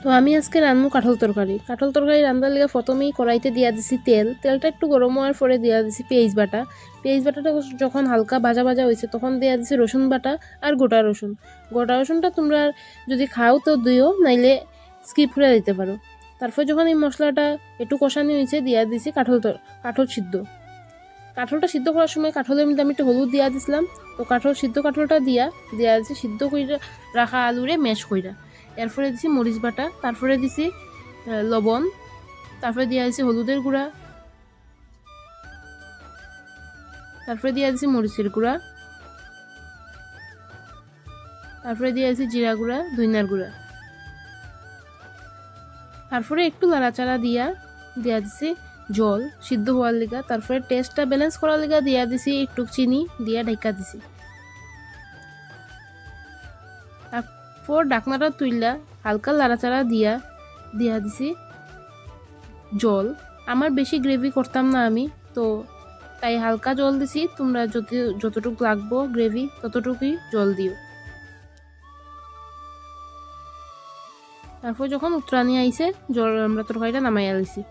তো আমি আজকে রান্নু কাঁঠাল তরকারি রান্নার লেগে প্রথমেই কড়াইতে দিয়া দিছি তেলটা একটু গরম হওয়ার পরে দিয়া দিছি পেঁয়াজ বাটাটা যখন হালকা ভাজা ভাজা হয়েছে তখন দিয়া দিছি রসুন বাটা আর গোটা রসুনটা তোমরা যদি খাও তো দিও, নাইলে স্কিপ করে দিতে পারো। তারপর যখন এই মশলাটা একটু কষানি হয়েছে দিয়া দিছি কাঁঠালটা সিদ্ধ করার সময় কাঁঠালের মধ্যে আমি একটু হলুদ দিয়া দিছিলাম। তো কাঁঠালটা দিয়া দিছি সিদ্ধ কইরা রাখা আলুরে ম্যাশ কইরা। এরপরে দিছি মরিচ বাটা, তারপরে দিছি লবণ, তারপরে দিয়া দিছি হলুদের গুঁড়া, তারপরে দিয়া দিছি মরিচের গুঁড়া, তারপরে দিয়া দিছি জিরা গুঁড়া, ধনিয়ার গুঁড়া। তারপরে একটু নাড়াচাড়া দিয়া দিছি জল সিদ্ধ হওয়ার লিগা। তারপরে টেস্টটা ব্যালেন্স করার লিগা দিয়া দিছি একটু চিনি দিয়া ঢাকা দিছি। তারপর ঢাকনাটা তুইলা হালকা নাড়াচাড়া দিয়া দিছি জল। আমার বেশি গ্রেভি করতাম না আমি, তো তাই হালকা জল দিছি। তোমরা যতটুকু লাগবো গ্রেভি ততটুকুই জল দিও। তারপর যখন উতরানি আইছে আমরা তরকারিটা নামাইয়া দিছি।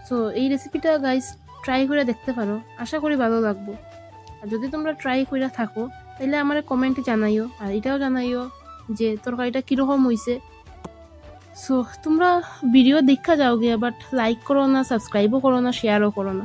সো এই রেসিপিটা গাইস ট্রাই করে দেখতে পারো, আশা করি ভালো লাগবো। আর যদি তোমরা ট্রাই করে থাকো তাহলে আমার কমেন্টে জানাইও, আর এটাও জানাইও যে তরকারিটা কীরকম হয়েছে। সো তোমরা ভিডিও দেখা যাও গিয়া, বাট লাইক করো না, সাবস্ক্রাইবও করো না, শেয়ারও করো না।